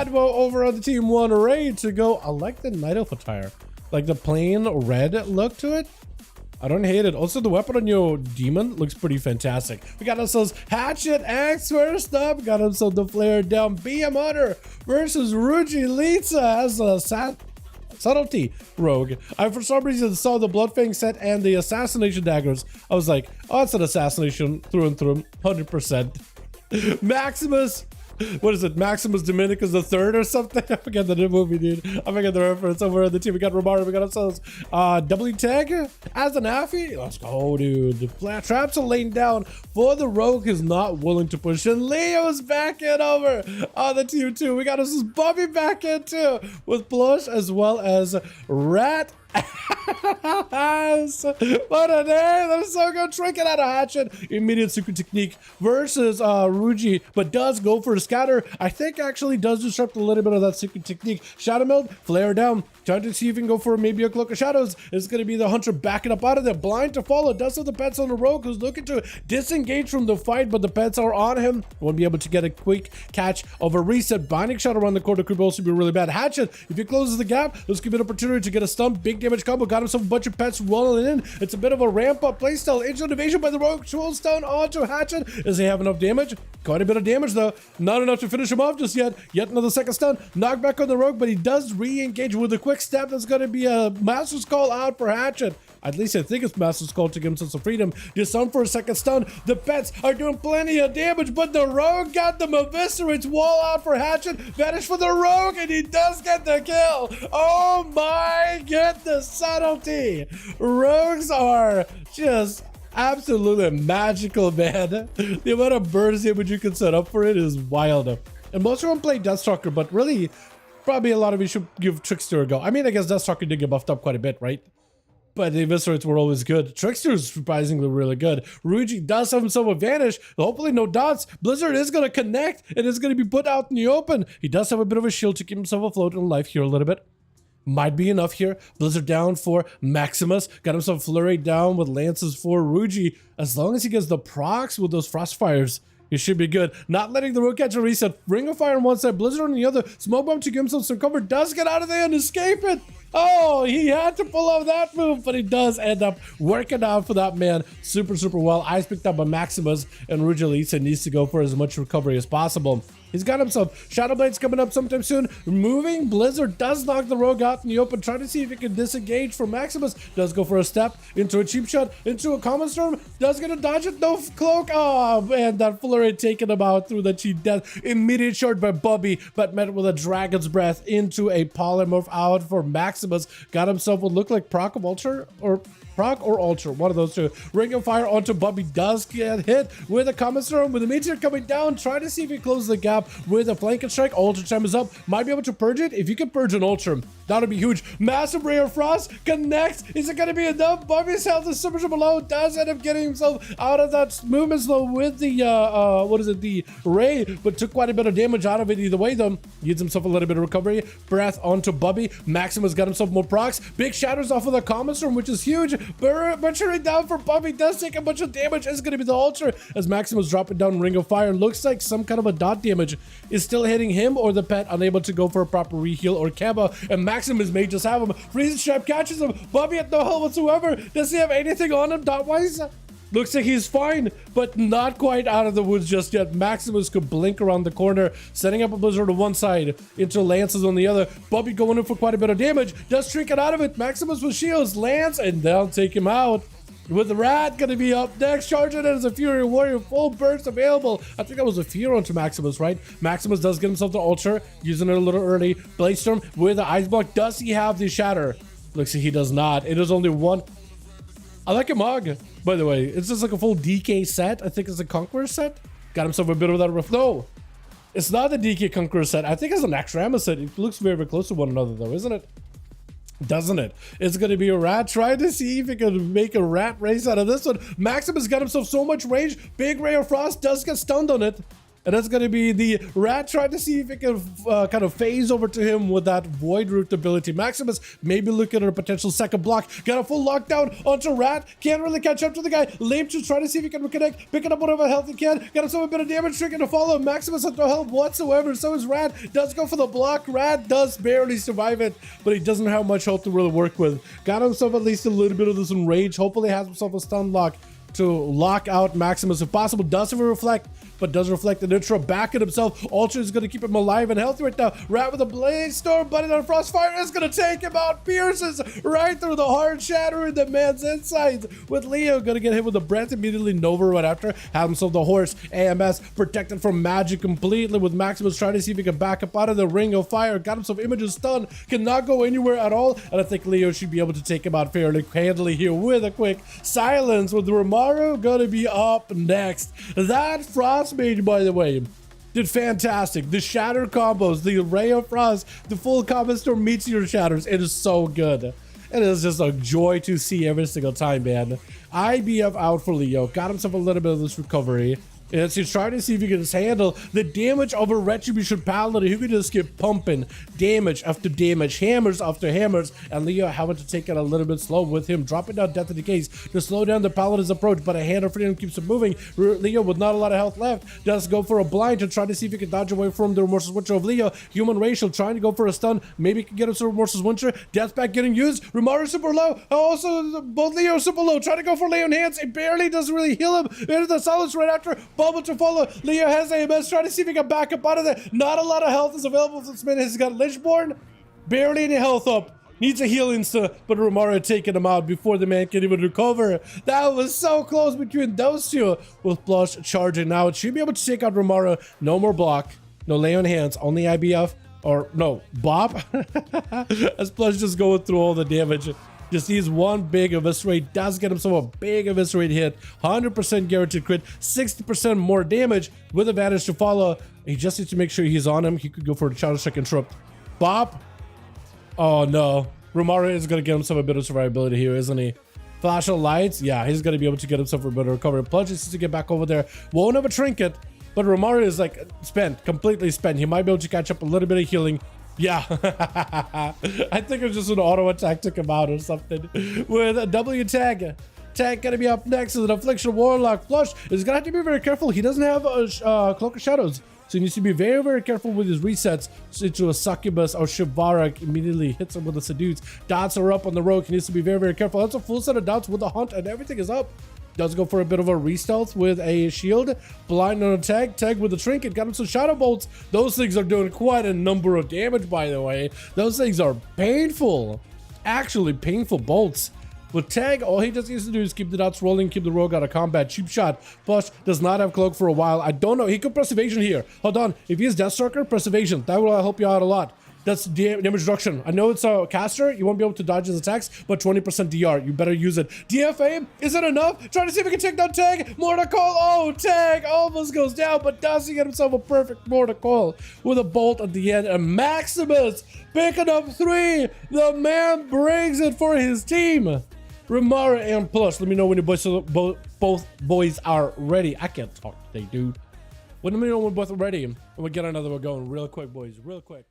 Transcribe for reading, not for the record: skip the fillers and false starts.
Advo over on the team 1 array to go. I like the Night Elf attire. Like the plain red look to it. I don't hate it. Also, the weapon on your demon looks pretty fantastic. We got ourselves Hatchet Axe first up. Got ourselves the Flare down. BM Hunter versus Ruji Litsa as a Subtlety rogue. I for some reason saw the Bloodfang set and the Assassination daggers. I was like, oh, it's an assassination through and through, 100%. Maximus. What is it? Maximus Dominicus the Third or something? I forget the movie, dude. I forget the reference over on the team. We got Romario. We got ourselves W tag as an Affy. Let's go, dude. The flat traps are laying down for the rogue is not willing to push. And Leo's back in over on the team 2. We got us Bobby back in too with Blush as well as Rat. What a name! That is so good. Trinket out of Hatchet. Immediate secret technique versus Ruji, but does go for a scatter. I think actually does disrupt a little bit of that secret technique. Shadow Meld, flare down. Trying to see if he can go for maybe a Cloak of Shadows. It's going to be the Hunter backing up out of there. Blind to follow. Does have the pets on the rogue who's looking to disengage from the fight, but the pets are on him. Won't be able to get a quick catch of a reset. Binding Shot around the corner could also be really bad. Hatchet, if he closes the gap, let's give it an opportunity to get a stun. Big damage combo. Got himself a bunch of pets rolling in. It's a bit of a ramp up playstyle. Into invasion by the rogue. Trolls down onto Hatchet. Does he have enough damage? Quite a bit of damage though. Not enough to finish him off just yet. Yet another second stun. Knockback on the rogue, but he does re-engage with a quick step. That's going to be a Master's Call out for Hatchet. At least I think it's Master's Call to give him some freedom. Disarm for a second stun. The pets are doing plenty of damage, but the rogue got them eviscerates. Wall out for Hatchet. Vanish for the rogue, and he does get the kill. Oh my goodness, subtlety. Rogues are just absolutely magical, man. The amount of burst damage you can set up for it is wild. And most of them play Deathstalker, but really, probably a lot of you should give Trickster a go. I mean, I guess Deathstalker did get buffed up quite a bit, right? But the Eviscerates were always good. Trickster is surprisingly really good. Ruji does have himself a vanish. Hopefully no dots. Blizzard is going to connect and is going to be put out in the open. He does have a bit of a shield to keep himself afloat in life here a little bit. Might be enough here. Blizzard down for Maximus. Got himself flurried down with lances for Ruji. As long as he gets the procs with those Frostfires, he should be good. Not letting the rogue catch a reset. Ring of Fire on one side, Blizzard on the other. Smoke Bomb to give himself some cover. Does get out of there and escape it. Oh, he had to pull off that move, but he does end up working out for that man super well. Eyes picked up by Maximus, and Rujalisa needs to go for as much recovery as possible. He's got himself Shadow Blades coming up sometime soon. Moving Blizzard does knock the rogue out in the open. Trying to see if he can disengage from Maximus. Does go for a step into a cheap shot, into a common storm. Does get a dodge it. No cloak. Oh man, that flurry taking him out through the cheap death. Immediate shot by Bubby, but met with a dragon's breath into a polymorph out for Maximus. Got himself what looked like proc of Ultra or proc or Ultra, one of those two. Ring of Fire onto Bubby, does get hit with a Common Storm, with a Meteor coming down, trying to see if he closes the gap with a Flank and Strike. Ultra time is up, might be able to purge it. If you can purge an Ultra, that would be huge. Massive Ray of Frost connects. Is it going to be enough? Bubby's health is super low, does end up getting himself out of that movement slow with the what is it, the Ray, but took quite a bit of damage out of it either way though. Needs himself a little bit of recovery. Breath onto Bubby. Maximus got himself more procs. Big shatters off of the Common Storm, which is huge. Butchering down for Bubby, does take a bunch of damage. It's going to be the Ultra as Maximus dropping down Ring of Fire. Looks like some kind of a dot damage is still hitting him or the pet, unable to go for a proper reheal or Keba, and Maximus may just have him. Freeze Trap catches him. Bubby at no health whatsoever. Does he have anything on him dot-wise? Looks like he's fine, but not quite out of the woods just yet. Maximus could blink around the corner, setting up a Blizzard on one side, into Lances on the other. Bubby going in for quite a bit of damage. Does Trinket out of it. Maximus with shields, Lance, and they'll take him out. With the Rat going to be up next, charging it as a Fury Warrior, full burst available. I think that was a Fear onto Maximus, right? Maximus does get himself the Ultra, using it a little early. Blade Storm with the Ice Block. Does he have the Shatter? Looks like he does not. It is only one. I like a Mog, by the way. It's just like a full DK set. I think it's a Conqueror set. Got himself a bit of that riff. No, it's not the DK Conqueror set. I think it's an Axrama set. It looks very close to one another though, isn't it? Doesn't it? It's going to be a Rat trying to see if he can make a rat race out of this one. Maximus got himself so much range. Big Ray of Frost does get stunned on it. And that's going to be the rat trying to see if it can kind of phase over to him with that void root ability. Maximus maybe looking at a potential second block. Got a full lockdown onto rat. Can't really catch up to the guy. Lame to try to see if he can reconnect. Picking up whatever health he can. Got himself a bit of damage tricking to follow. Maximus has no help whatsoever. So is rat. Does go for the block. Rat does barely survive it, but he doesn't have much health to really work with. Got himself at least a little bit of this enrage. Hopefully has himself a stun lock to lock out Maximus if possible. Does have a reflect, but does reflect the neutral back at himself. Ultra is going to keep him alive and healthy right now. Rat with a Blaze Storm, but on Frostfire is going to take him out. Pierces right through the heart, shattering the man's insides. With Leo going to get hit with a breath immediately. Nova right after. Have himself the horse. AMS protected from magic completely with Maximus trying to see if he can back up out of the ring of fire. Got himself Images stunned. Cannot go anywhere at all. And I think Leo should be able to take him out fairly handily here with a quick silence with Romario gonna be up next. That Frost Mage, by the way, did fantastic. The shatter combos, the Ray of Frost, the full combat storm meteor shatters. It is so good. It is just a joy to see every single time, man. IBF out for Leo. Got himself a little bit of this recovery. And he's trying to see if he can just handle the damage of a Retribution Paladin. He can just keep pumping damage after damage, hammers after hammers, and Leo having to take it a little bit slow with him dropping down Death of the Case to slow down the Paladin's approach, but a hand of freedom keeps him moving. Leo with not a lot of health left does go for a blind to try to see if he can dodge away from the Remorseless Winter of Leo. Human Racial trying to go for a stun. Maybe he can get him to Remorseless Winter. Deathpack getting used. Romario super low. Also, both Leo super low. Trying to go for Leo Hands. It barely doesn't really heal him. Into the silence right after. Bubble to follow. Leo has AMS trying to see if he can back up out of there. Not a lot of health is available for this man. He's got Lichborn. Barely any health up. Needs a heal insta, but Romario taking him out before the man can even recover. That was so close between those two. With Blush charging now. It should be able to take out Romario. No more block. No lay on hands. Only IBF. Or no, Bob. As Blush just going through all the damage. Just needs one big eviscerate. Does get himself a big eviscerate hit. 100% guaranteed crit. 60% more damage with advantage to follow. He just needs to make sure he's on him. He could go for a Shadow Strike Interrupt. Bop. Oh no. Romario is going to get himself a bit of survivability here, isn't he? Flash of lights. Yeah, he's going to be able to get himself a bit of recovery. Plunge needs to get back over there. Won't have a trinket, but Romario is like spent. Completely spent. He might be able to catch up a little bit of healing. Yeah, I think it was just an auto attack took him out or something. With a W tag. Tag gonna be up next is an Affliction Warlock. Flush is gonna have to be very careful. He doesn't have a Cloak of Shadows, so he needs to be very, very careful with his resets. Into a Succubus or Shivara immediately hits him with a Seduce. Dots are up on the rogue. He needs to be very, very careful. That's a full set of dots with the hunt, and everything is up. Does go for a bit of a re-stealth with a shield. Blind on a tag. Tag with a trinket. Got him some shadow bolts. Those things are doing quite a number of damage, by the way. Those things are painful. Actually painful bolts. With tag, all he just needs to do is keep the dots rolling, keep the rogue out of combat. Cheap shot. Plush does not have cloak for a while. I don't know. He could press evasion here. Hold on. If he has Deathstalker, press evasion. That will help you out a lot. That's damage reduction. I know it's a caster. You won't be able to dodge his attacks, but 20% DR. You better use it. DFA, is it enough? Trying to see if we can take down Tag. Mortal Call. Oh, Tag almost goes down, but does he get himself a perfect Mortal Call with a bolt at the end? And Maximus picking up 3. The man brings it for his team. Romario and Plush. Let me know when your boys, both boys are ready. I can't talk today, dude. Let me know when both are ready. And we'll get another one going real quick, boys. Real quick.